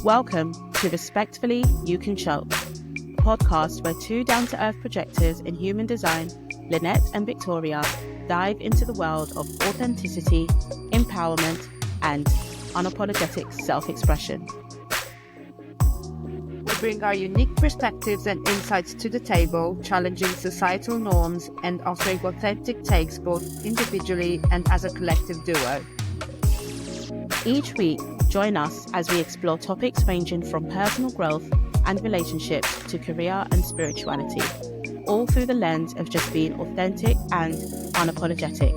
Welcome to Respectfully You Can Choke, a podcast where two down-to-earth projectors in human design, Lynette and Victoria, dive into the world of authenticity, empowerment, and unapologetic self-expression. We bring our unique perspectives and insights to the table, challenging societal norms and offering authentic takes both individually and as a collective duo. Each week, join us as we explore topics ranging from personal growth and relationships to career and spirituality, all through the lens of just being authentic and unapologetic.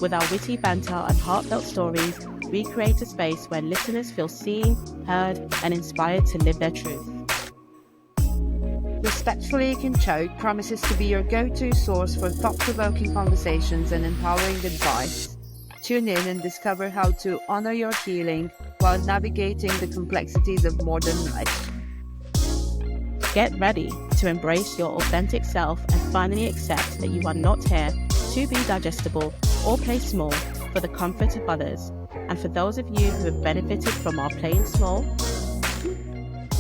With our witty banter and heartfelt stories, we create a space where listeners feel seen, heard, and inspired to live their truth. Respectfully You Can Choke promises to be your go-to source for thought-provoking conversations and empowering advice. Tune in and discover how to honor your healing while navigating the complexities of modern life. Get ready to embrace your authentic self and finally accept that you are not here to be digestible or play small for the comfort of others. And for those of you who have benefited from our playing small,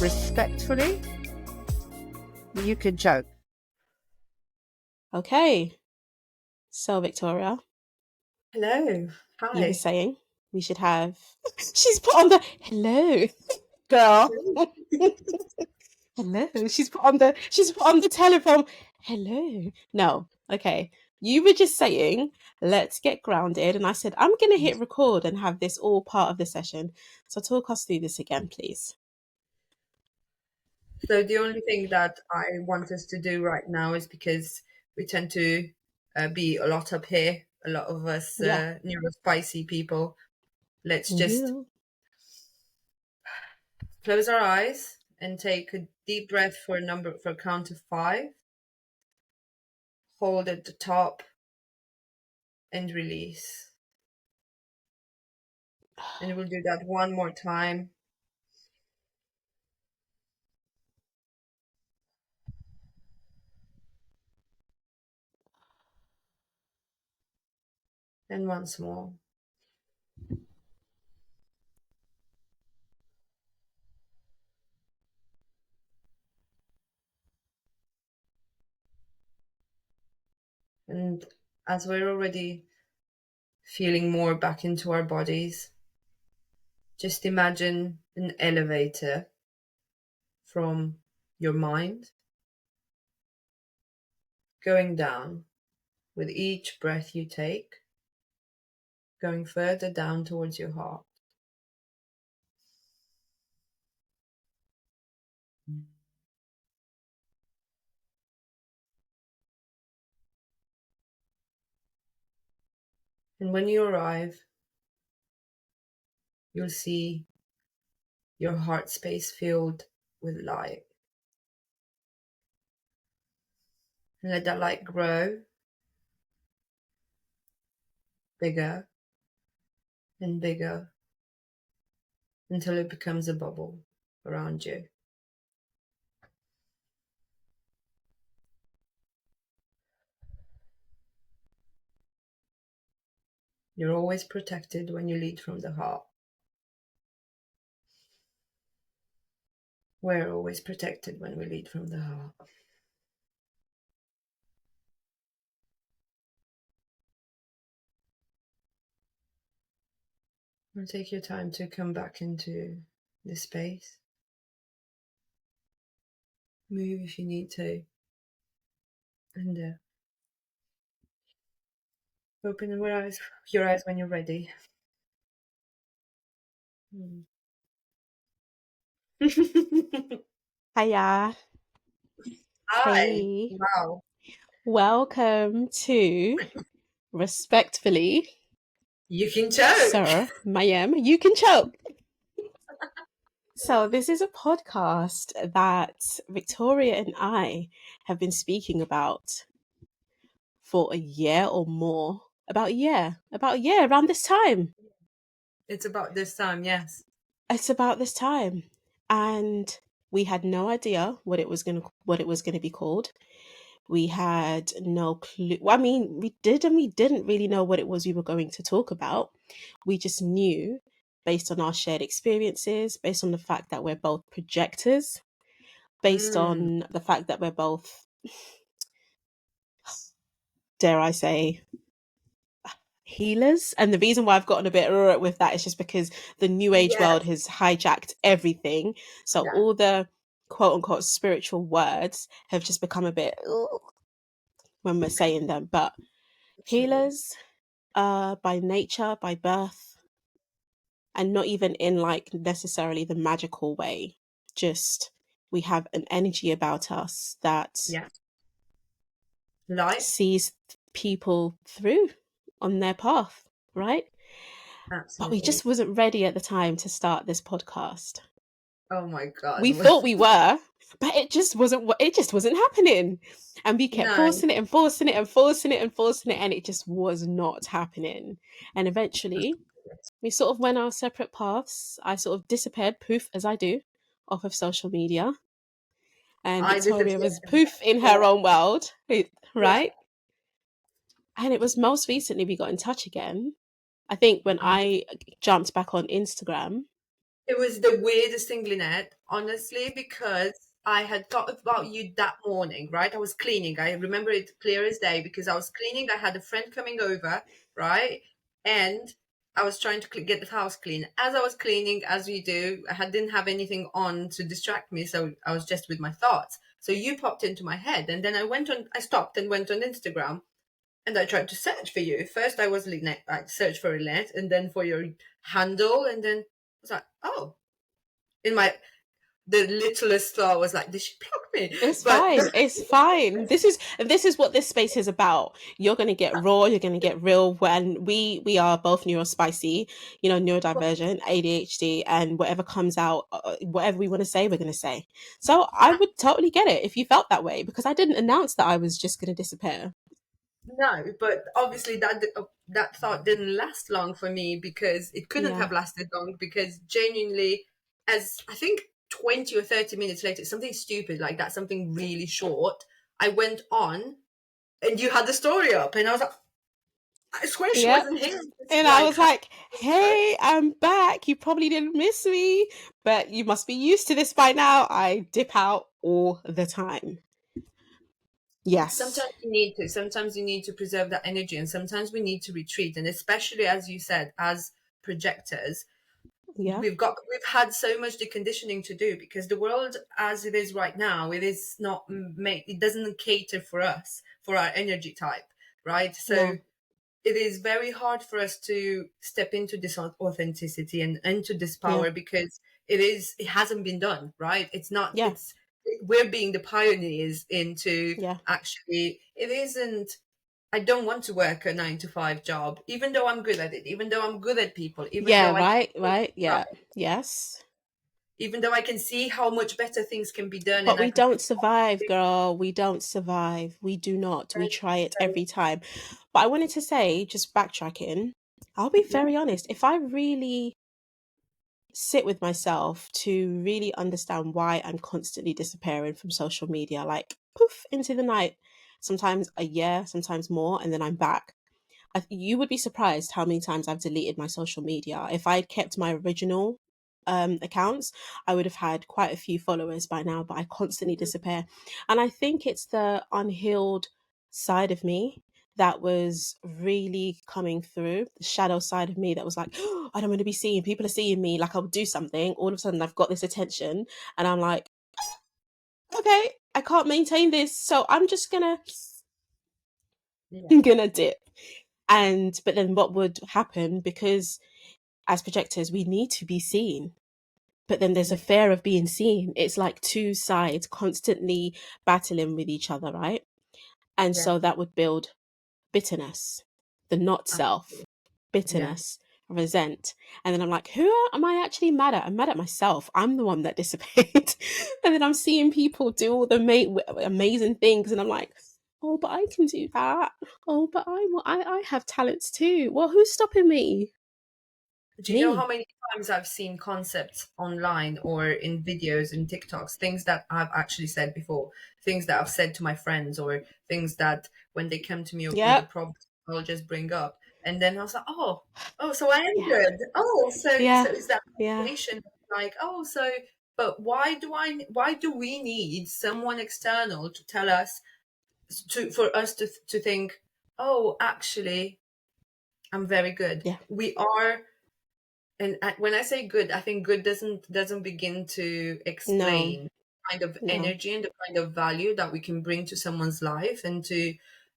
respectfully, you can choke. Okay, so Victoria. Hello. Hi. You were saying we should have. She's put on the hello, girl. Hello. She's put on the telephone. Hello. No. Okay. You were just saying, let's get grounded, and I said I'm gonna hit record and have this all part of the session. So talk us through this again, please. So the only thing that I want us to do right now is because we tend to be a lot up here, a lot of us neurospicy people. Let's just close our eyes and take a deep breath for a count of 5. Hold at the top and release. And we'll do that one more time. And once more. And as we're already feeling more back into our bodies, just imagine an elevator from your mind going down with each breath you take, going further down towards your heart. And when you arrive, you'll see your heart space filled with light. And let that light grow bigger and bigger until it becomes a bubble around you. You're always protected when you lead from the heart. We're always protected when we lead from the heart. And take your time to come back into the space. Move if you need to. And open your eyes when you're ready. Hiya. Hi. Hey. Wow. Welcome to Respectfully You Can Choke. Sir Mayim, You Can Choke. So this is a podcast that Victoria and I have been speaking about for a year or more. About a year, around this time. It's about this time, yes. It's about this time. And we had no idea what it was gonna be called. We had no clue. I mean, we did and we didn't really know what it was we were going to talk about. We just knew based on our shared experiences, based on the fact that we're both projectors, based on the fact that we're both, dare I say, healers. And the reason why I've gotten a bit with that is just because the new age Yes. world has hijacked everything. So Yeah. all the quote unquote spiritual words have just become a bit when we're saying them. But Absolutely. healers, by nature, by birth, and not even in like necessarily the magical way, just we have an energy about us that Yeah. Light. sees people through on their path, right? But we Absolutely. just wasn't ready at the time to start this podcast. Oh my God. We thought we were, but it just wasn't happening. And we kept No. forcing it and forcing it and forcing it and forcing it, and it just was not happening. And eventually we sort of went our separate paths. I sort of disappeared, poof, as I do, off of social media. And I Victoria disappeared. was poof in her own world, Yeah. right? And it was most recently we got in touch again. I think when I jumped back on Instagram. It was the weirdest thing, Lynette, honestly, because I had thought about you that morning, right? I was cleaning. I remember it clear as day because I was cleaning. I had a friend coming over, right? And I was trying to get the house clean. As I was cleaning, as you do, didn't have anything on to distract me. So I was just with my thoughts. So you popped into my head. And then I stopped and went on Instagram and I tried to search for you. First, I was Lynette, I searched for Lynette, and then for your handle, and then I was like, oh, in my the littlest thought was like, did she block me? It's But fine. It's fine. This is what this space is about. You're gonna get raw. You're gonna get real. When we are both neurospicy, neurodivergent, ADHD, and whatever comes out, whatever we want to say, we're gonna say. So I would totally get it if you felt that way because I didn't announce that I was just gonna disappear. no, but obviously that thought didn't last long for me because it couldn't Yeah. have lasted long because genuinely, as I think 20 or 30 minutes later, something stupid like that, something really short, I went on and you had the story up and I was like, I swear she Yep. wasn't here. It's And I like, was like, hey, I'm back. You probably didn't miss me, but you must be used to this by now. I dip out all the time. Yes. sometimes you need to preserve that energy and sometimes we need to retreat. And especially as you said, as projectors, Yeah. we've had so much deconditioning to do because the world as it is right now, it is not made, it doesn't cater for us, for our energy type, right? Yeah. So it is very hard for us to step into this authenticity and into this Yeah. power because it hasn't been done, right? It's not, Yeah. it's, we're being the pioneers into Yeah. actually, it isn't, I don't want to work a 9 to 5 job, even though I'm good at it, even though I'm good at people, even Yeah. though I can, Right. Right. Yeah. Yes. even though I can see how much better things can be done But and I we can don't survive, girl. We don't survive. We do not. We try it every time. But I wanted to say, just backtracking, I'll be yeah, very honest. If I really sit with myself to really understand why I'm constantly disappearing from social media, like poof into the night, sometimes a year, sometimes more, and then I'm back. You would be surprised how many times I've deleted my social media. If I'd kept my original accounts, I would have had quite a few followers by now, but I constantly disappear. And I think it's the unhealed side of me that was really coming through, the shadow side of me that was like, oh, I don't want to be seen. People are seeing me. Like I'll do something. All of a sudden, I've got this attention, and I'm like, okay, I can't maintain this. So I'm just yeah, gonna dip. And but then what would happen, because as projectors we need to be seen, but then there's a yeah, fear of being seen. It's like two sides constantly battling with each other, right? And yeah, so that would build bitterness, the not self, absolutely. Yeah, bitterness, resent. And then I'm like, who am I actually mad at? I'm mad at myself. I'm the one that disappeared. And then I'm seeing people do all the amazing things, and I'm like, oh, but I can do that. Oh, but I have talents too. Well, who's stopping me? do you know how Me. many times I've seen concepts online or in videos and TikToks, things that I've actually said before, things that I've said to my friends, or things that when they come to me with a Yep. problem, I'll just bring up. And then I was like, oh, so I am Yeah. good. Oh, so Yeah. it's that Yeah. realization, like, oh, so, but why do we need someone external to tell us, for us to think, oh, actually, I'm very good. Yeah. We are, and when I say good, I think good doesn't begin to No. explain the kind of No. energy and the kind of value that we can bring to someone's life, and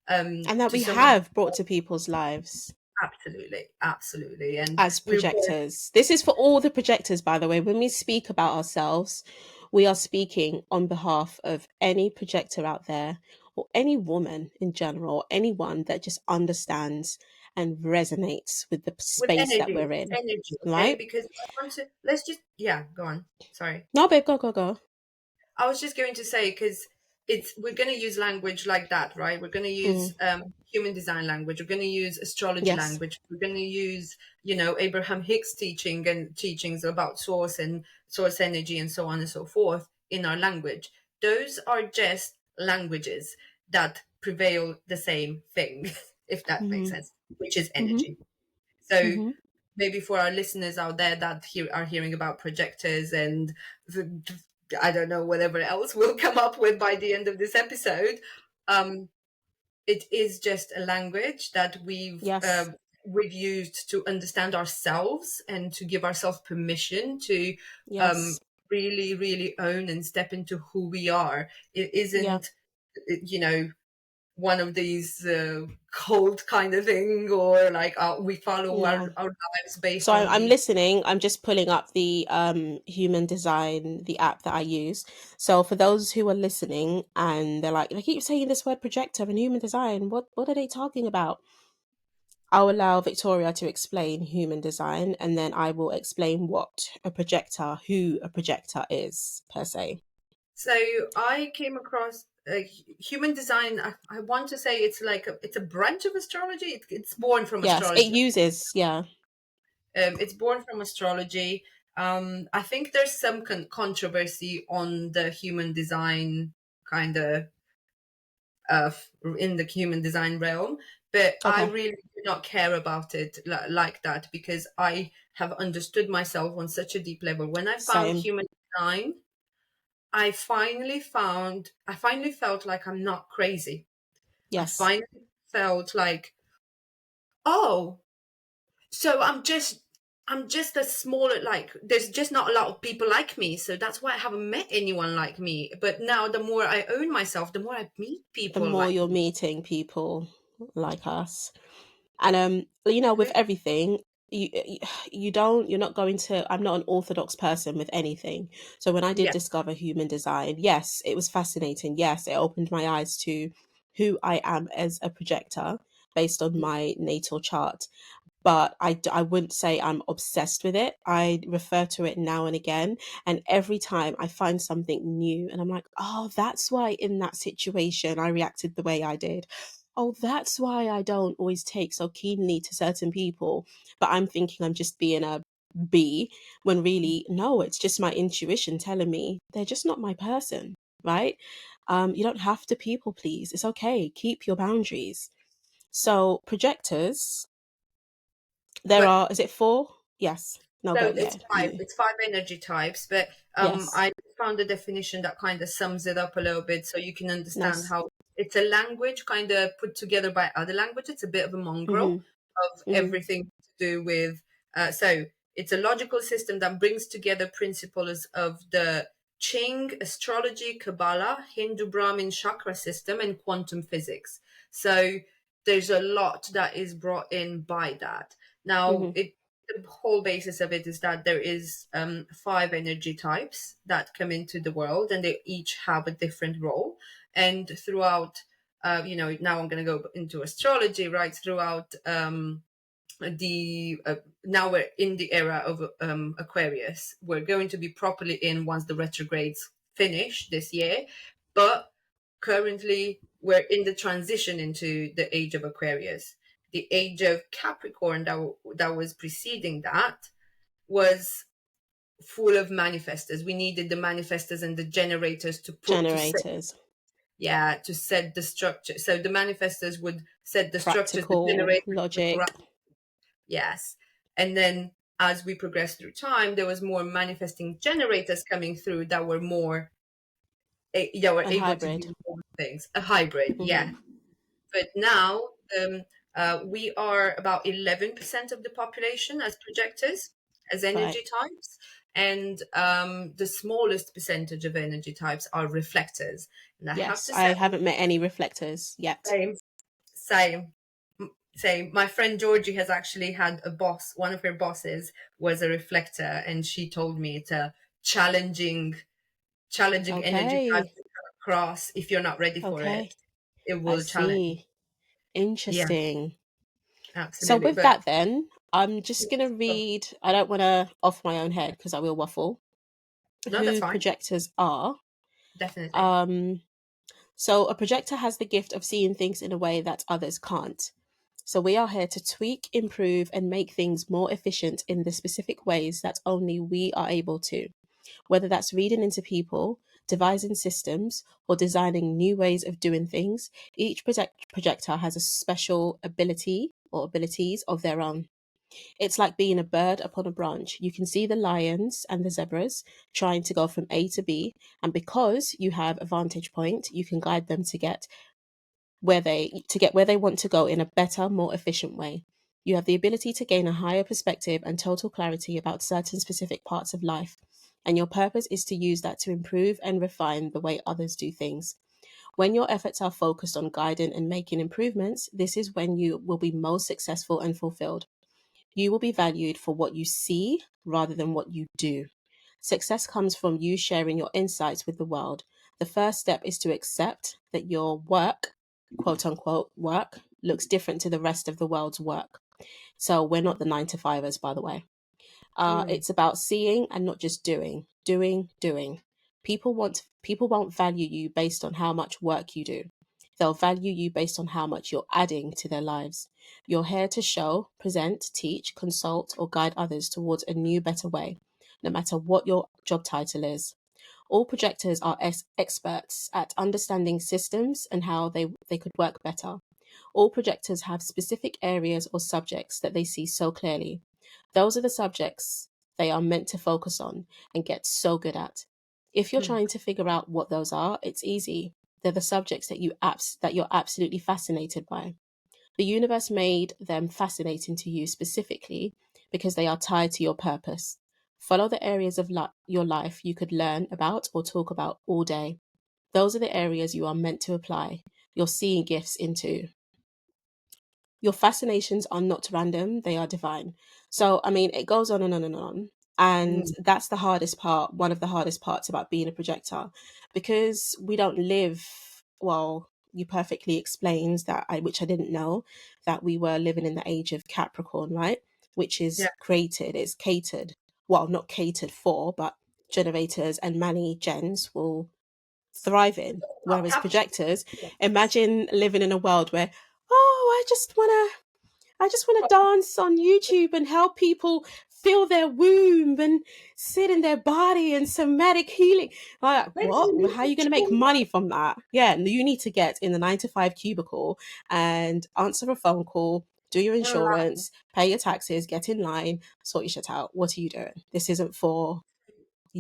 And that to we someone. have brought to people's lives Absolutely, absolutely, and as we're projectors. This is for all the projectors, by the way. When we speak about ourselves, we are speaking on behalf of any projector out there, or any woman in general, or anyone that just understands and resonates with the with space that we're in, energy, okay? right? Because I want to, let's just, yeah, go on. Sorry. No, babe, go, go, go. I was just going to say, because we're going to use language like that, right? We're going to use Mm, human design language. We're going to use astrology yes. language. We're going to use, Abraham Hicks teachings about source and source energy and so on and so forth in our language. Those are just languages that prevail the same thing, if that makes Mm-hmm. sense, which is Mm-hmm. energy. So Mm-hmm. maybe for our listeners out there that are hearing about projectors and I don't know, whatever else we'll come up with by the end of this episode, um, it is just a language that Yes. we've used to understand ourselves and to give ourselves permission to um, Yes. really, really own and step into who we are. It Yeah. isn't, you know, one of these cult kind of thing, or like we follow No. our lives based So on I'm these. listening. I'm just pulling up the human design, the app that I use. So for those who are listening and they're like, they keep saying this word projector and human design. What are they talking about? I'll allow Victoria to explain human design, and then I will explain who a projector is per se. So I came across human design. I want to say it's like it's a branch of astrology. It's born from Yes, it astrology. uses, yeah. It's born from astrology. I think there's some controversy on the human design kind of in the human design realm, but I Okay. really do not care about it like that, because I have understood myself on such a deep level. When I found Same. human design, I finally felt like I'm not crazy. I Yes. finally felt like, oh, so I'm just a smaller, like, there's just not a lot of people like me, so that's why I haven't met anyone like me. But now the more I own myself, the more I meet The people more like you're me. meeting people like us. And with everything, you you're not going to, I'm not an orthodox person with anything. So when I did Yeah. discover human design, yes, it was fascinating. Yes, it opened my eyes to who I am as a projector based on my natal chart. But I wouldn't say I'm obsessed with it. I refer to it now and again. And every time I find something new and I'm like, oh, that's why in that situation I reacted the way I did. Oh, that's why I don't always take so keenly to certain people. But I'm thinking I'm just being a B, when really, no, it's just my intuition telling me they're just not my person, right? You don't have to people please. It's okay. Keep your boundaries. So projectors, there But are, is it four? Yes. No, so go, yeah. You. it's five energy types, but Yes. I found a definition that kind of sums it up a little bit, so you can understand Nice. how it's a language kind of put together by other languages. It's a bit of a mongrel Mm-hmm. of Mm-hmm. everything to do with. So it's a logical system that brings together principles of the Qing, astrology, Kabbalah, Hindu Brahmin chakra system, and quantum physics. So there's a lot that is brought in by that. Now, Mm-hmm. the whole basis of it is that there is five energy types that come into the world, and they each have a different role. And throughout, now I'm going to go into astrology, right? Throughout the now we're in the era of Aquarius. We're going to be properly in once the retrogrades finish this year, but currently we're in the transition into the age of Aquarius. The age of Capricorn that was preceding that was full of manifestors. We needed the manifestors and the generators Generators. to set the structure. So the manifestors would set the structures, the Practical generators would logic. Yes. And then as we progressed through time, there was more manifesting generators coming through that were more, yeah, were And able to hybrid. do more things. A hybrid, yeah. Hmm. But now um, we are about 11% of the population as projectors, as Right. energy types. And the smallest percentage of energy types are reflectors. And I have Yes, to I say, haven't met any reflectors yet. same, same. Same. My friend Georgie has actually had a boss. One of her bosses was a reflector, and she told me it's a challenging energy type Okay. to come across. If you're not ready for Okay. it, it I will challenge. see. Yeah, Interesting. So absolutely. with But that then, I'm just going to read, I don't want to off my own head because I will waffle, no, that's who fine. projectors are. Definitely. Um, so a projector has the gift of seeing things in a way that others can't. So we are here to tweak, improve, and make things more efficient in the specific ways that only we are able to, whether that's reading into people, devising systems, or designing new ways of doing things. Each projector has a special ability or abilities of their own. It's like being a bird upon a branch. You can see the lions and the zebras trying to go from A to B, and because you have a vantage point, you can guide them to get where they want to go in a better, more efficient way. You have the ability to gain a higher perspective and total clarity about certain specific parts of life, and your purpose is to use that to improve and refine the way others do things. When your efforts are focused on guiding and making improvements, this is when you will be most successful and fulfilled. You will be valued for what you see rather than what you do. Success comes from you sharing your insights with the world. The first step is to accept that your work, quote unquote, work, looks different to the rest of the world's work. So we're not the nine to fivers, by the way. Mm. It's about seeing and not just doing, doing, doing. People won't value you based on how much work you do. They'll value you based on how much you're adding to their lives. You're here to show, present, teach, consult, or guide others towards a new, better way, no matter what your job title is. All projectors are experts at understanding systems and how they could work better. All projectors have specific areas or subjects that they see so clearly. Those are the subjects they are meant to focus on and get so good at. If you're Hmm. trying to figure out what those are, it's easy. They're the subjects that you're absolutely fascinated by. The universe made them fascinating to you specifically because they are tied to your purpose. Follow the areas of your life you could learn about or talk about all day. Those are the areas you are meant to apply your seeing gifts into. Your fascinations are not random, they are divine. So, I mean, it goes on and on and on. And Mm. that's the hardest part, one of the hardest parts about being a projector, because we don't live, well, you perfectly explains that, which I didn't know, that we were living in the age of Capricorn, right? Which Yeah. is created, it's catered, well, not catered for, but generators and many gens will thrive in. I'll Whereas capture. projectors, Yes. imagine living in a world where, oh, I just want to dance on YouTube and help people feel their womb and sit in their body and somatic healing. Like, Where's what? the How are you going to literature? make money from that? Yeah, and you need to get in the 9 to 5 cubicle and answer a phone call, do your insurance, pay your taxes, get in line, sort your shit out. What are you doing? This isn't for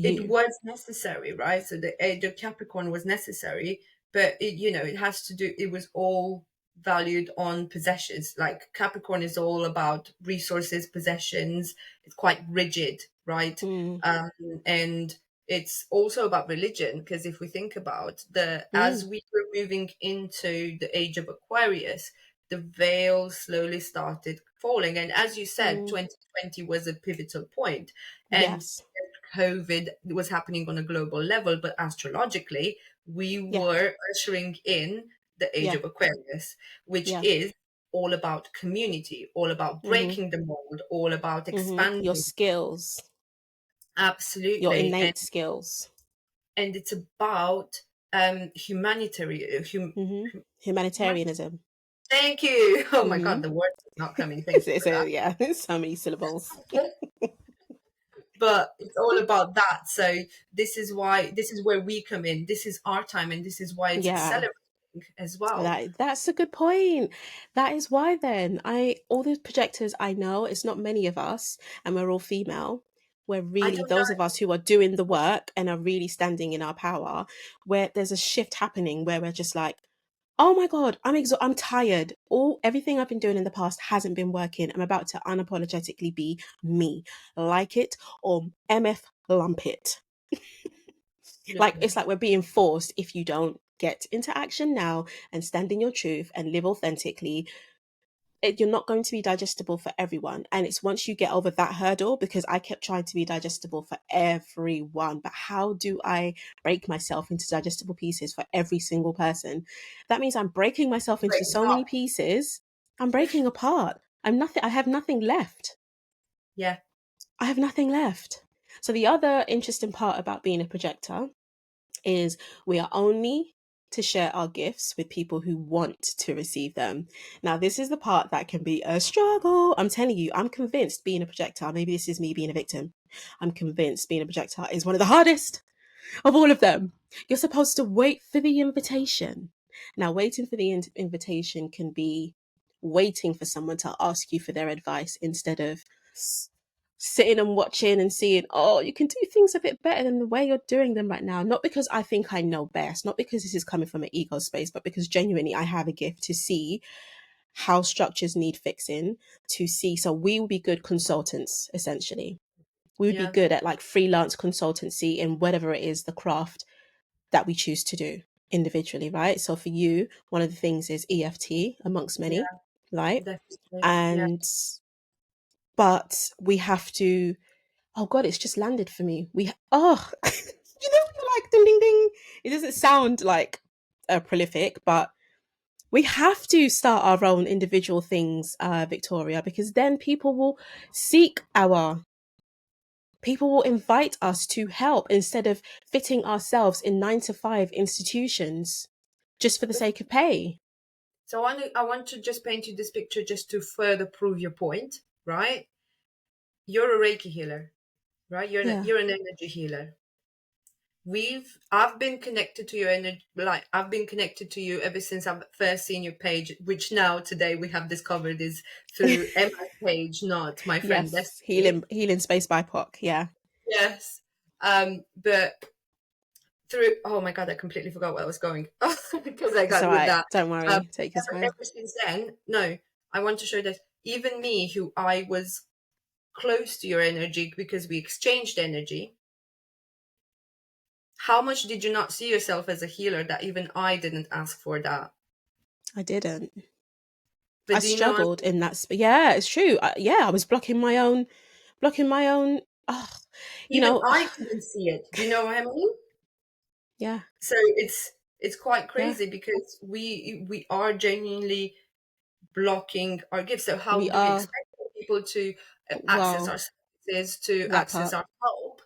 It you. was necessary, right? So the age of Capricorn was necessary, but it has to do. It was all valued on possessions. Like Capricorn is all about resources, possessions. It's quite rigid, right? Mm, Um, and it's also about religion because if we think about as mm, we were moving into the age of Aquarius, the veil slowly started falling, and as you said, mm. 2020 was a pivotal point, and Yes. COVID was happening on a global level, but astrologically, we Yeah. were ushering in the age Yeah. of Aquarius, which Yeah. is all about community, all about Mm-hmm. breaking the mold, all about Mm-hmm. Your expanding. skills, your Absolutely. innate skills. And it's about humanitarian. Mm-hmm. Human, Humanitarianism. thank you. Oh my Mm-hmm. God, the word is not coming. Thank you for that. Yeah, it's so many syllables. But it's all about that. So this is where we come in. This is our time, and this is why it's Yeah. accelerating. as well. That's a good point. That is why then all the projectors I know, it's not many of us, and we're all female. We're I really don't know. those of us who are doing the work and are really standing in our power, where there's a shift happening where we're just like, oh my God, I'm tired. Everything I've been doing in the past hasn't been working. I'm about to unapologetically be me. Like it or MF lump it. Like Absolutely. it's like we're being forced. If you don't get into action now and stand in your truth and live authentically, you're not going to be digestible for everyone. And it's once you get over that hurdle, because I kept trying to be digestible for everyone, but how do I break myself into digestible pieces for every single person? That means I'm breaking myself into Great. so many pieces. I'm breaking apart. I have nothing left. Yeah. I have nothing left. So the other interesting part about being a projector is we are only to share our gifts with people who want to receive them. Now, this is the part that can be a struggle. I'm telling you, I'm convinced being a projector, maybe this is me being a victim. I'm convinced being a projector is one of the hardest of all of them. You're supposed to wait for the invitation. Now, waiting for the invitation can be waiting for someone to ask you for their advice instead of sitting and watching and seeing, oh, you can do things a bit better than the way you're doing them right now. Not because I think I know best, not because this is coming from an ego space, but because genuinely I have a gift to see how structures need fixing, to see. So we will be good consultants, essentially. We would be Yeah. good at like freelance consultancy in whatever it is, the craft that we choose to do individually, right? So for you, one of the things is EFT amongst many, Yeah. right? Definitely. Yeah. And but we have to, oh God, it's just landed for me. You're like ding ding ding. It doesn't sound like prolific, but we have to start our own individual things, Victoria, because then people will invite us to help instead of fitting ourselves in 9 to 5 institutions just for the sake of pay. So I want to just paint you this picture just to further prove your point, right? You're a Reiki healer, right? Yeah. You're an energy healer. I've been connected to your energy, like I've been connected to you ever since I've first seen your page, which now today we have discovered is through Emma's page, not my friend Yes. Destiny. Healing space BIPOC. Yeah. Yes. But through, oh my God, I completely forgot where I was going because I It's got all with right. that. Don't worry. Take your time. Ever since then, no, I want to show that even me, who I was close to your energy because we exchanged energy, how much did you not see yourself as a healer that even I didn't ask for that? I didn't. I But do you know, struggled in that. Yeah, it's true. I was blocking my own. Oh, you even know. I couldn't see it. Do you know what I mean? Yeah, So it's quite yeah. crazy because we are genuinely blocking our gifts. So how We do we are. expect people to access Well, our services, to that access part. our help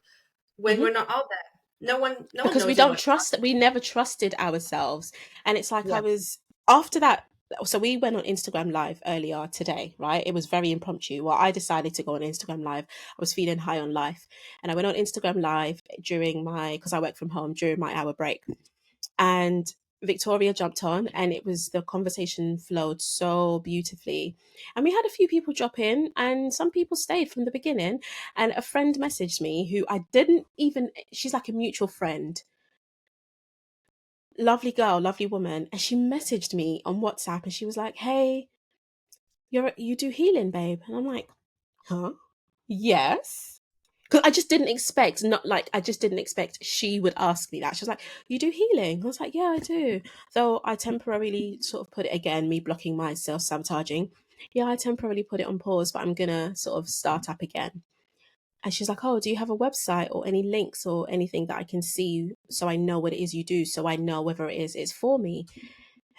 when Hmm. we're not out there? No one Because we knows you don't like trust. We never trusted ourselves, and it's like I yeah. was after that. So we went on Instagram Live earlier today, right? It was very impromptu. Well, I decided to go on Instagram Live. I was feeling high on life, and I went on Instagram Live during because I work from home during my hour break, and Victoria jumped on, and the conversation flowed so beautifully. And we had a few people drop in, and some people stayed from the beginning. And a friend messaged me who I didn't even, she's like a mutual friend, lovely girl, lovely woman. And she messaged me on WhatsApp and she was like, hey, you do healing, babe. And I'm like, huh? Yes. Because I just didn't expect she would ask me that. She was like, you do healing? I was like, yeah, I do. Though I temporarily sort of put it again, me blocking myself, sabotaging. Yeah, I temporarily put it on pause, but I'm going to sort of start up again. And she's like, oh, do you have a website or any links or anything that I can see so I know what it is you do, so I know whether it's for me?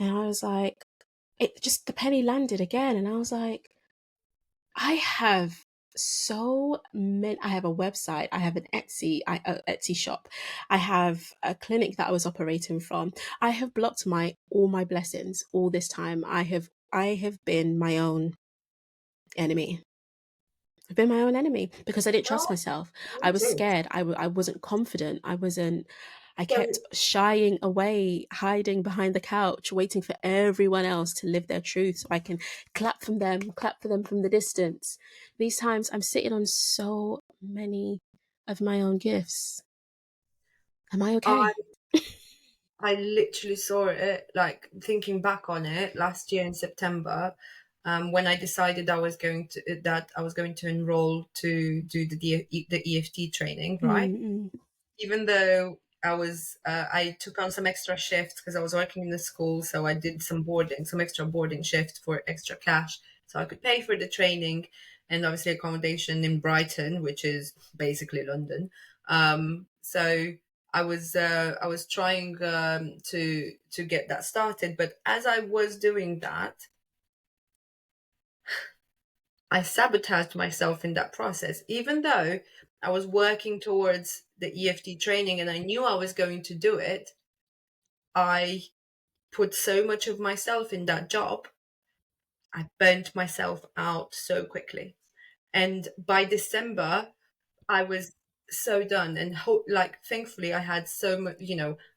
And I was like, the penny landed again. And I was like, I have I have a website, I have an Etsy shop, I have a clinic that I was operating from. I have blocked all my blessings all this time. I have been my own enemy. I've been my own enemy because I didn't trust Well, myself. me I was too. scared. I wasn't confident. I wasn't. I So kept shying away, hiding behind the couch, waiting for everyone else to live their truth so I can clap for them from the distance. These times I'm sitting on so many of my own gifts. Am I I okay? I literally saw it, like thinking back on it last year in September, when I decided that I was going to enroll to do the EFT training, right? Mm-mm. Even though I took on some extra shifts because I was working in the school, so I did some extra boarding shift for extra cash, so I could pay for the training and obviously accommodation in Brighton, which is basically London. So I was trying to get that started, but as I was doing that, I sabotaged myself in that process, even though I was working towards the EFT training and I knew I was going to do it. I put so much of myself in that job. I burnt myself out so quickly. And by December, I was so done. And like, thankfully, I had so much,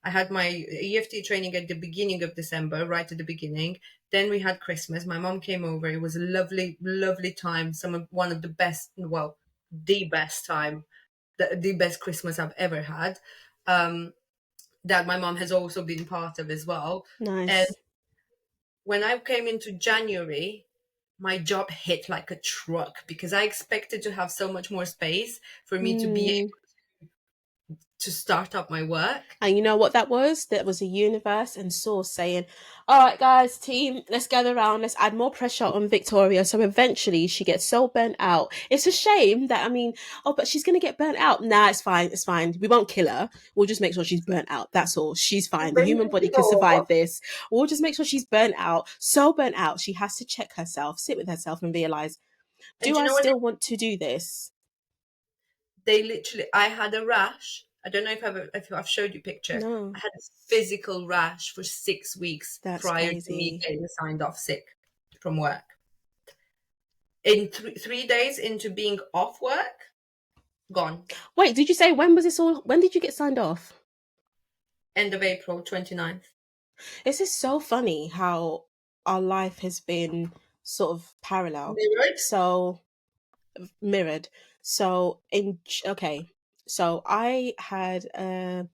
I had my EFT training at the beginning of December, right at the beginning. Then we had Christmas. My mom came over. It was a lovely, lovely time. One of the best, well, the best time, the best Christmas I've ever had. That my mom has also been part of as well. And Nice. when I came into January, my job hit like a truck because I expected to have so much more space for me to be Mm. able to start up my work. And you know what that was? That was a universe and source saying, all right, guys, team, let's gather around. Let's add more pressure on Victoria. So eventually she gets so burnt out. It's a shame that, I mean, oh, but she's going to get burnt out. Nah, it's fine. It's fine. We won't kill her. We'll just make sure she's burnt out. That's all. She's fine. The human body can survive this. We'll just make sure she's burnt out. So burnt out. She has to check herself, sit with herself and realize, And do you I know what still want to do this? they literally, I had a rash. I don't know if I've showed you a picture. No, I had a physical rash for 6 weeks that's prior to me crazy. getting signed off sick from work. In 3 days into being off work, gone. Wait, did you say when did you get signed off? End of April 29th. This is so funny how our life has been sort of parallel. Mirrored. So mirrored. So okay. So I had a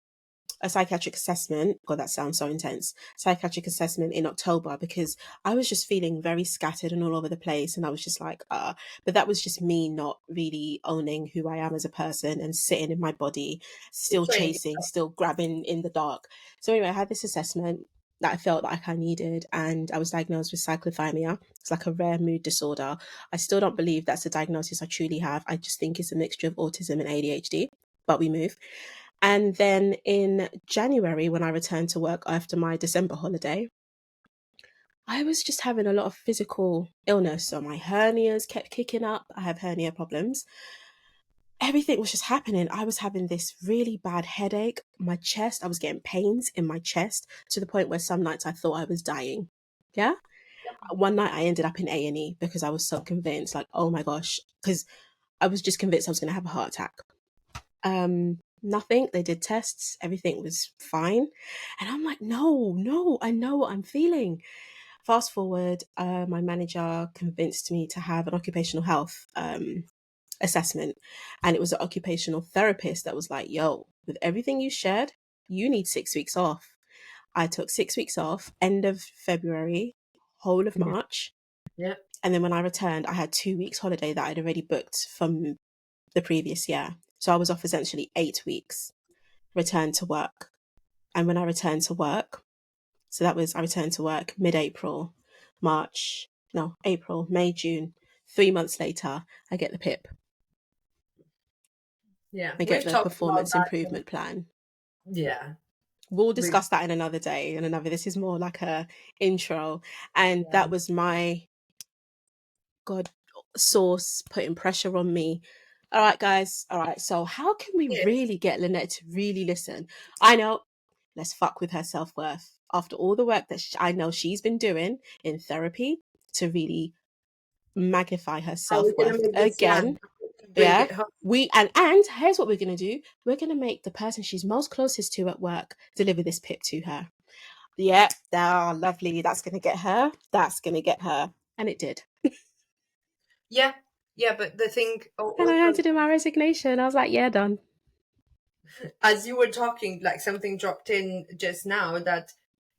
psychiatric assessment. God, that sounds so intense. Psychiatric assessment in October because I was just feeling very scattered and all over the place. And I was just like, but that was just me not really owning who I am as a person and sitting in my body, still Training. chasing, still grabbing in the dark. So anyway, I had this assessment that I felt like I needed, and I was diagnosed with cyclothymia. It's like a rare mood disorder. I still don't believe that's a diagnosis I truly have. I just think it's a mixture of autism and ADHD, but we move. And then in January, when I returned to work after my December holiday, I was just having a lot of physical illness. So my hernias kept kicking up. I have hernia problems. Everything was just happening. I was having this really bad headache. My chest, I was getting pains in my chest to the point where some nights I thought I was dying. Yeah. One night I ended up in A&E because I was so convinced, like, oh my gosh, because I was just convinced I was going to have a heart attack. Nothing. They did tests. Everything was fine. And I'm like, no, I know what I'm feeling. Fast forward, my manager convinced me to have an occupational health assessment. And it was an occupational therapist that was like, yo, with everything you shared, you need 6 weeks off. I took 6 weeks off, end of February, whole of March. Yeah. And then when I returned, I had 2 weeks holiday that I'd already booked from the previous year. So I was off essentially 8 weeks, returned to work. And when I returned to work, I returned to work mid-April, April, May, June. 3 months later, I get the PIP. Yeah. I get We've the talked about performance that. improvement plan. Yeah. We'll discuss that in another day and another. This is more like a intro. And that was my source putting pressure on me. All right, guys. All right. So how can we really get Lynette to really listen? I know. Let's fuck with her self-worth. After all the work that I know she's been doing in therapy to really magnify her Are we going to self-worth make this again. land? bring Yeah. it home. And here's what we're gonna do. We're gonna make the person she's most closest to at work deliver this pip to her. Yeah, lovely. That's gonna get her. That's gonna get her. And it did. Yeah, yeah, but the thing And I also, handed in my resignation. I was like, yeah, done. as you were talking, like something dropped in just now that,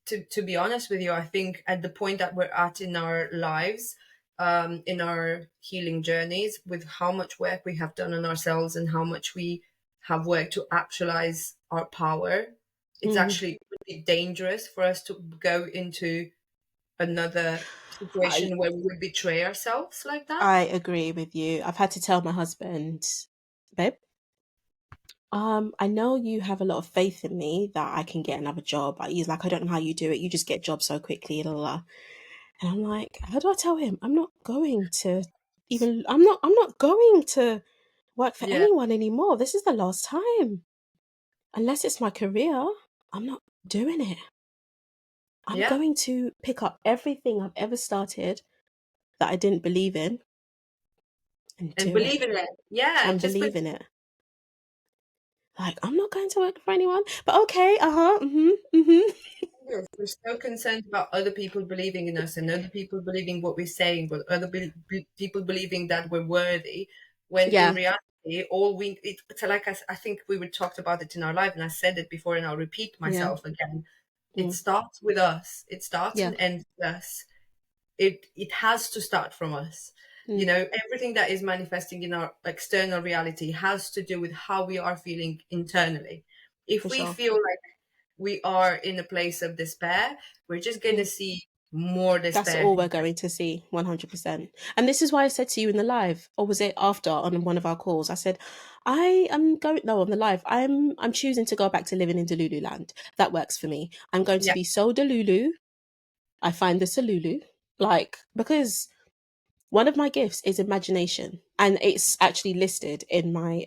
to be honest with you, I think at the point that we're at in our lives, in our healing journeys, with how much work we have done on ourselves and how much we have worked to actualize our power, it's actually really dangerous for us to go into another I situation where we would betray ourselves like that. I agree with you. I've had to tell my husband, babe, I know you have a lot of faith in me that I can get another job. He's like, I don't know how you do it. You just get jobs so quickly, la, la, la. And I'm like, how do I tell him? I'm not going to work for Yeah, anyone anymore. This is the last time. Unless it's my career, I'm not doing it. I'm yeah, going to pick up everything I've ever started that I didn't believe in and and do it believe in it. Yeah, and just believe in it. Like, I'm not going to work for anyone, but okay, we're so concerned about other people believing in us and other people believing what we're saying, but other people believing that we're worthy. When in Yeah. reality, all we it's like I think we were talked about it in our life, and I said it before, and I'll repeat Yeah. myself again. It Mm. starts with us. It starts Yeah. and ends with us. It has to start from us. Mm. Everything that is manifesting in our external reality has to do with how we are feeling internally. If For we sure. feel like we are in a place of despair, we're just going to Mm. see more That's despair. all we're going to see, 100%. And this is why I said to you in the live, or was it after on one of our calls? I said, I am going, no, on the live, I'm choosing to go back to living in Delulu land. That works for me. I'm going to Yeah, be so Delulu. I find this a Lulu. Like, because one of my gifts is imagination, and it's actually listed in my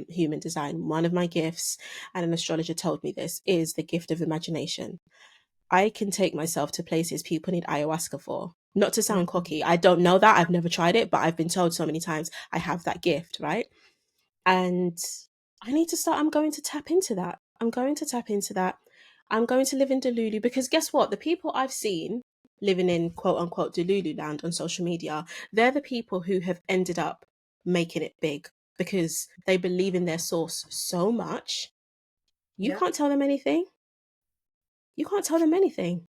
human design. One of my gifts, and an astrologer told me this, is the gift of imagination. I can take myself to places people need ayahuasca for. Not to sound cocky, I don't know that, I've never tried it, but I've been told so many times I have that gift, right? And I'm going to tap into that. I'm going to tap into that. I'm going to live in Delulu, because guess what? The people I've seen living in quote unquote Delulu land on social media, they're the people who have ended up making it big because they believe in their source so much. You yeah. can't tell them anything. You can't tell them anything.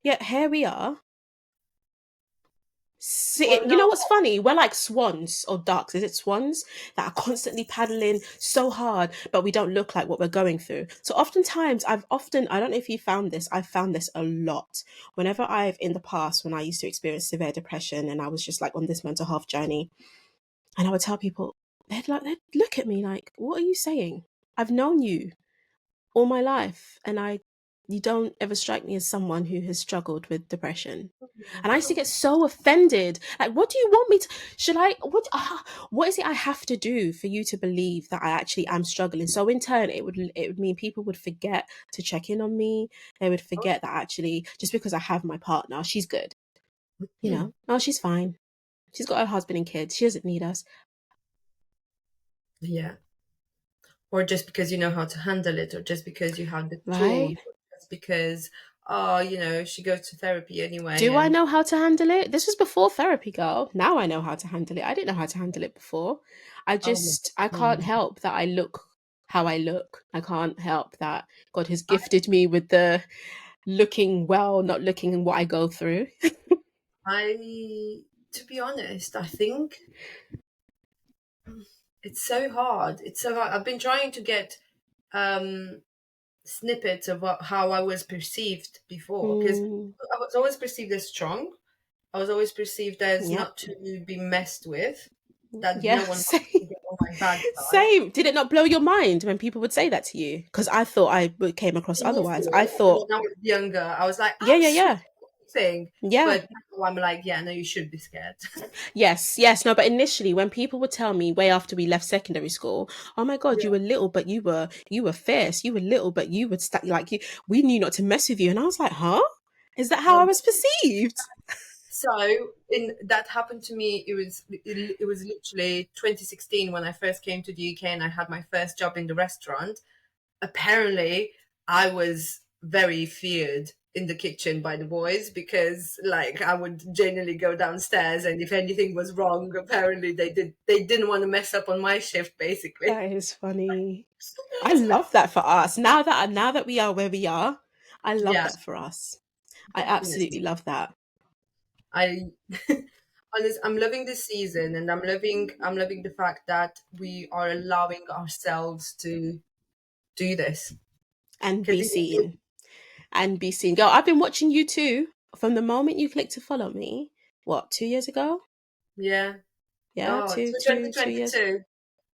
Yet here we are. Well, You no, know what's funny? We're like swans or ducks. Is it swans that are constantly paddling so hard, but we don't look like what we're going through? So oftentimes, I don't know if you found this, I've found this a lot. Whenever in the past, when I used to experience severe depression and I was just like on this mental health journey, and I would tell people, they'd look at me like, what are you saying? I've known you all my life, and you don't ever strike me as someone who has struggled with depression. And I used to get so offended. Like, what do you want me to? Should I? What is it I have to do for you to believe that I actually am struggling? So in turn, it would mean people would forget to check in on me. They would forget that actually, just because I have my partner, she's good. Oh, she's fine. She's got her husband and kids. She doesn't need us, yeah. Or just because you know how to handle it, or just because you have the tools, right? or just because, she goes to therapy anyway, Do I and know how to handle it? This was before therapy, girl. Now I know how to handle it. I didn't know how to handle it before. oh my I can't God. help that I look how I look. I can't help that God has gifted me with the looking well, not looking what I go through. To be honest, I think it's so hard. It's so hard. I've been trying to get um snippets of how I was perceived before, because Mm, I was always perceived as strong. I was always perceived as yeah. not to be messed with, that Yeah, no one same. could get on my bad side. Same. Did it not blow your mind when people would say that to you? Because I thought came across otherwise. I Initially, thought, when I was younger, I was like, yeah, I'm yeah, strong yeah. thing. Yeah. But now I'm like, yeah, no, you should be scared. Yes, yes, no, but initially when people would tell me way after we left secondary school, oh my God, Yeah. you were little, but you were fierce. You were little, but you would like you. We knew not to mess with you, and I was like, huh? Is that how I Um, was perceived? So in that happened to me. It was literally 2016 when I first came to the UK and I had my first job in the restaurant. Apparently, I was very feared in the kitchen by the boys because, like, I would generally go downstairs, and if anything was wrong, apparently they didn't want to mess up on my shift, basically. That is funny. I love that for us. Now that we are where we are, I love Yeah, that for us. I absolutely definitely. love that. I I'm loving this season, and I'm loving the fact that we are allowing ourselves to do this. And Because be seen. And be seen. Girl, I've been watching you too from the moment you clicked to follow me. What, 2 years ago? yeah, Yeah, God, two, so two, 2 years. 2022.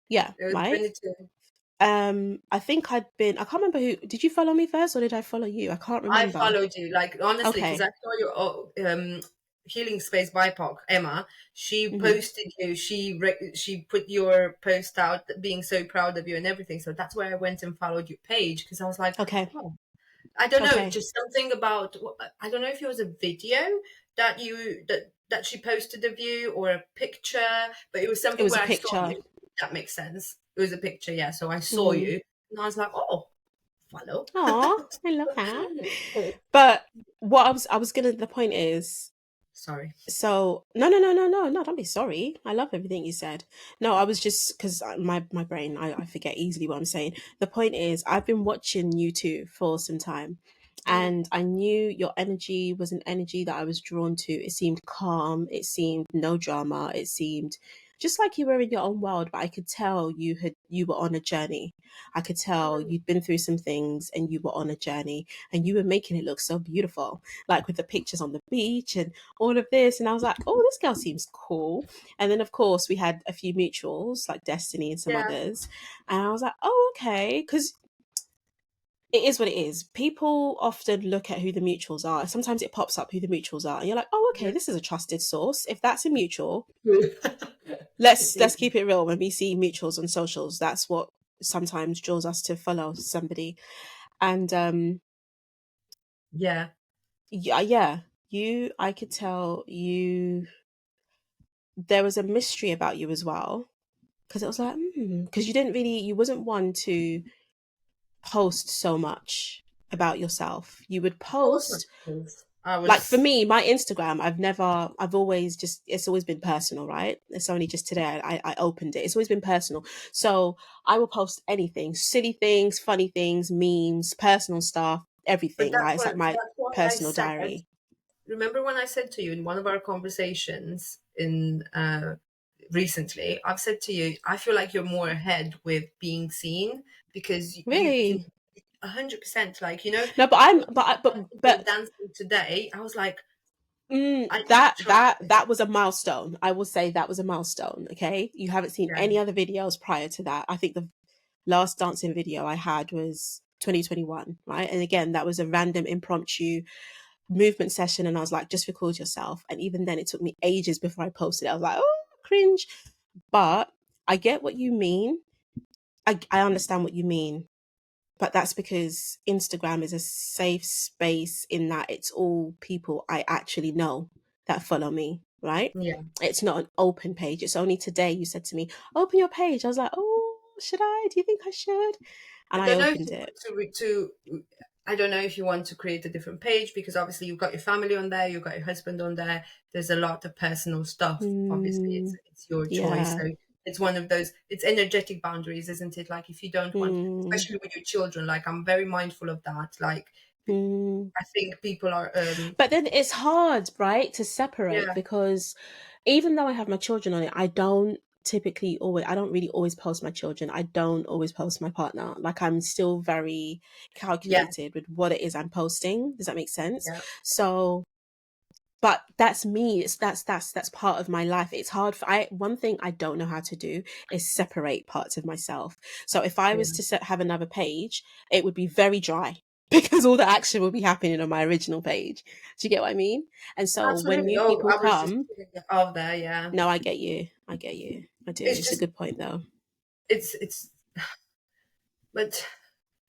Yeah, It was right. 22. I think I can't remember who, did you follow me first or did I follow you? I can't I remember. followed you, like, honestly, because Okay. I saw your healing space BIPOC Emma. She Hmm. posted you. She put your post out, being so proud of you and everything. So that's where I went and followed your page, because I was like, Okay. oh, I don't know, Okay. just something about. I don't know if it was a video that she posted of you, or a picture, but it was It something was a where I saw picture. you. That makes sense. It was a picture, yeah. So I saw Mm. you, and I was like, oh, follow. Aw, I love that. But the point is, Sorry. so no, don't be sorry. I love everything you said. No, I was just because my brain, I forget easily what I'm saying. The point is, I've been watching you two for some time, Mm, and I knew your energy was an energy that I was drawn to. It seemed calm, it seemed no drama, it seemed just like you were in your own world, but I could tell you were on a journey. I could tell mm, you'd been through some things and you were on a journey, and you were making it look so beautiful, like with the pictures on the beach and all of this. And I was like, oh, this girl seems cool. And then, of course, we had a few mutuals like Destiny and some yeah. others. And I was like, oh, okay. Because it is what it is. People often look at who the mutuals are. Sometimes it pops up who the mutuals are. And you're like, oh, okay, this is a trusted source. If that's a mutual, let's keep it real. When we see mutuals on socials, that's what sometimes draws us to follow somebody. And Yeah. yeah, I could tell there was a mystery about you as well, because it was like, because you wasn't one to post so much about yourself. You would Of course not. post, Of course. I like for was. me, my Instagram, I've always just, it's always been personal, right? It's only just today I opened it. It's always been personal. So I will post anything, silly things, funny things, memes, personal stuff, But everything, right? It's like my that's why I personal said. diary. Remember when I said to you in one of our conversations in recently? I've said to you, I feel like you're more ahead with being seen, because you Really? 100%, like, No, but I'm, but, I, people but dancing today. I was like, I that literally, that that was a milestone. I will say that was a milestone. Okay, you haven't seen yeah, any other videos prior to that. I think the last dancing video I had was 2021, right? And again, that was a random impromptu movement session, and I was like, just record yourself. And even then, it took me ages before I posted it. I was like, oh, cringe. But I get what you mean. I understand what you mean, but that's because Instagram is a safe space in that it's all people I actually know that follow me, right? yeah. It's not an open page. It's only today you said to me, open your page. I was like, oh, should I? Do you think I should? I And I don't know if opened you it. want I don't know if you want to create a different page, because obviously you've got your family on there, you've got your husband on there. There's a lot of personal stuff. Obviously, Mm, it's your choice. yeah. So it's one of those. It's energetic boundaries, isn't it? Like, if you don't want, Mm, especially with your children, like, I'm very mindful of that. Like, mm. I think people are. But then it's hard, right, to separate, Yeah, because even though I have my children on it, I don't really always post my children. I don't always post my partner. Like, I'm still very yeah, calculated with what it is I'm posting. Does that make sense? yeah, So, but that's me. That's part of my life. It's hard one thing I don't know how to do is separate parts of myself. So if I was yeah. to have another page, it would be very dry because all the action will be happening on my original page. Do you get what I mean? And so when Absolutely. new Oh, people I was just come, putting it out there. Yeah, no, I get you. I get you. I do. it's It's a just good point though. it's. But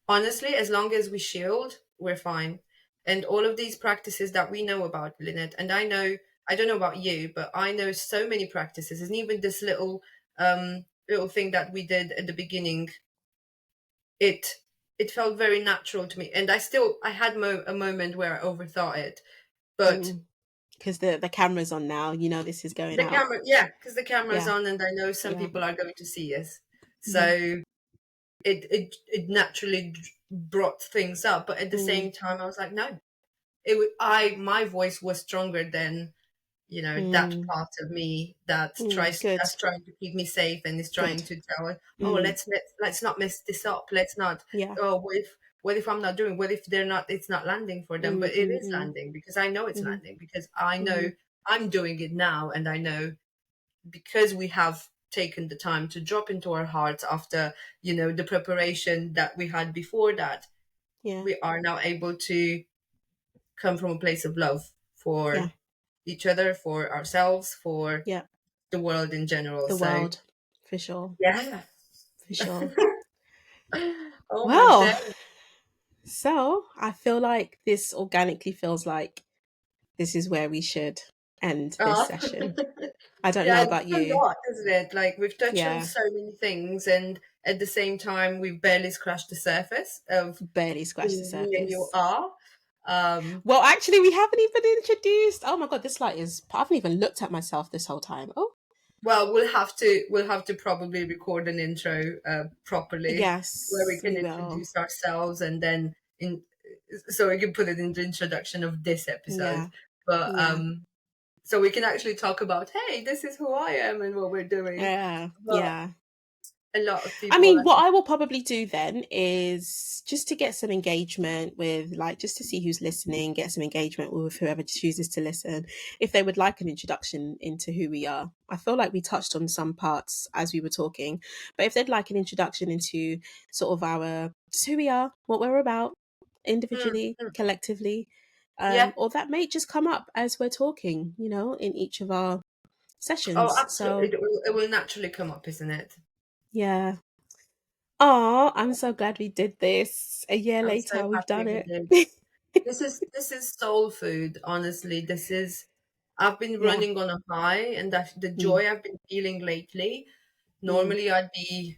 honestly, as long as we shield, we're fine. And all of these practices that we know about, Lynette, and I know I don't know about you, but I know so many practices, and even this little little thing that we did at the beginning, it felt very natural to me. And I had a moment where I overthought it, but Because the camera's on now, you know this is going the out. camera, yeah, because the camera's Yeah. on, and I know some Yeah. people are going to see us, so it naturally brought things up. But at the same time, I was like, no, my voice was stronger than, you know, that part of me that's Good. trying to keep me safe and is trying Good. to tell, oh, let's not mess this up. Let's not. Yeah. Oh, what if I'm not doing? What if it's not landing for them? But it is landing, because I know it's landing, because I know I'm doing it now, and I know, because we have taken the time to drop into our hearts after, you know, the preparation that we had before that, Yeah. we are now able to come from a place of love for each other, for ourselves, for the world in general. The world, for sure. Yeah. For sure. Oh my Well, day. so I feel like this organically feels like this is where we should end this session. I don't know about it's a you. lot, isn't it? Like, we've touched on Yeah. so many things, and at the same time, we've barely scratched the surface of Barely scratched the who me and you surface. are. Well, actually, we haven't even introduced. Oh my god, this light is. I haven't even looked at myself this whole time. Oh, Well, we'll have to probably record an intro properly, yes, where we can we will. introduce ourselves, and then so we can put it in the introduction of this episode. Yeah. But Yeah. so we can actually talk about, hey, this is who I am and what we're doing. Yeah. But Yeah. a lot of people, I mean, what I will probably do then is just to get some engagement with, like, just to see who's listening, get some engagement with whoever chooses to listen, if they would like an introduction into who we are. I feel like we touched on some parts as we were talking, but if they'd like an introduction into sort of our, just who we are, what we're about, individually, collectively, or that may just come up as we're talking, you know, in each of our sessions. Oh, absolutely. So It will naturally come up, isn't it? yeah. Oh, I'm so glad we did this. A year I'm later, so we've happy done we it. did. This is soul food, honestly. I've been Yeah. running on a high, and that the joy I've been feeling lately. Normally I'd be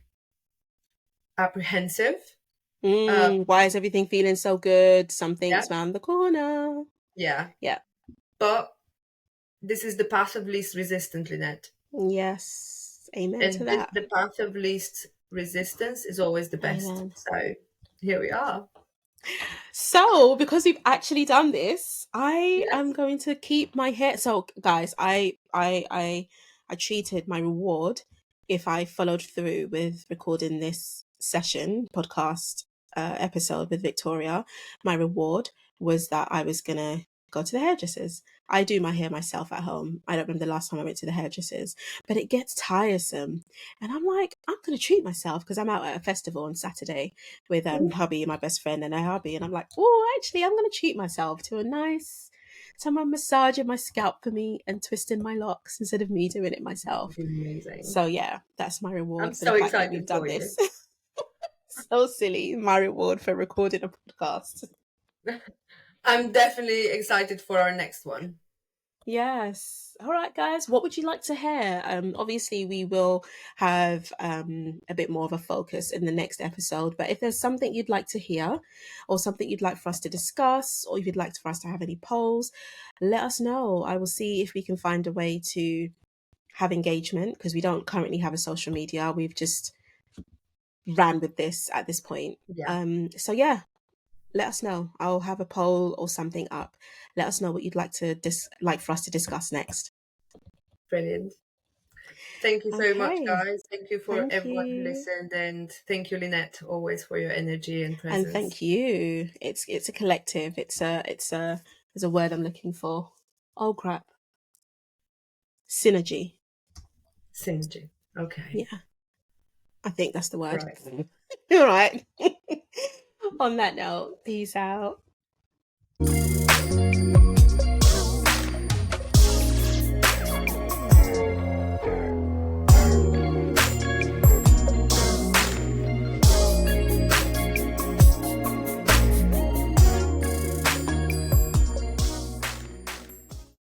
apprehensive. Why is everything feeling so good? Something's Yeah, round the corner. yeah. Yeah. But this is the path of least resistance, Lynette. Yes. Amen And to that. the path of least resistance is always the best. Amen. So here we are. So, because we've actually done this, I Yes. am going to keep my hair. So, guys, I treated my reward if I followed through with recording this session podcast episode with Victoria. My reward was that I was gonna go to the hairdressers. I do my hair myself at home. I don't remember the last time I went to the hairdressers, but it gets tiresome. And I'm like, I'm going to treat myself because I'm out at a festival on Saturday with hubby, my best friend, and her hubby. And I'm like, oh, actually, I'm going to treat myself to a nice, someone massaging my scalp for me and twisting my locks instead of me doing it myself. Amazing. So yeah, that's my reward I'm for so the fact that excited we've done for you. this. So silly. My reward for recording a podcast. I'm definitely excited for our next one. Yes. All right, guys. What would you like to hear? Obviously, we will have a bit more of a focus in the next episode. But if there's something you'd like to hear, or something you'd like for us to discuss, or if you'd like for us to have any polls, let us know. I will see if we can find a way to have engagement, because we don't currently have a social media. We've just ran with this at this point. Yeah. So yeah, let us know. I'll have a poll or something up. Let us know what you'd like to like for us to discuss next. Brilliant. Thank you so much, Okay. guys. Thank you for Thank everyone who you. listened, and thank you, Lynette, always for your energy and presence. And thank you. It's a collective. There's a word I'm looking for. Oh crap. Synergy. Synergy. Okay. Yeah. I think that's the word. Right. All right. On that note, peace out.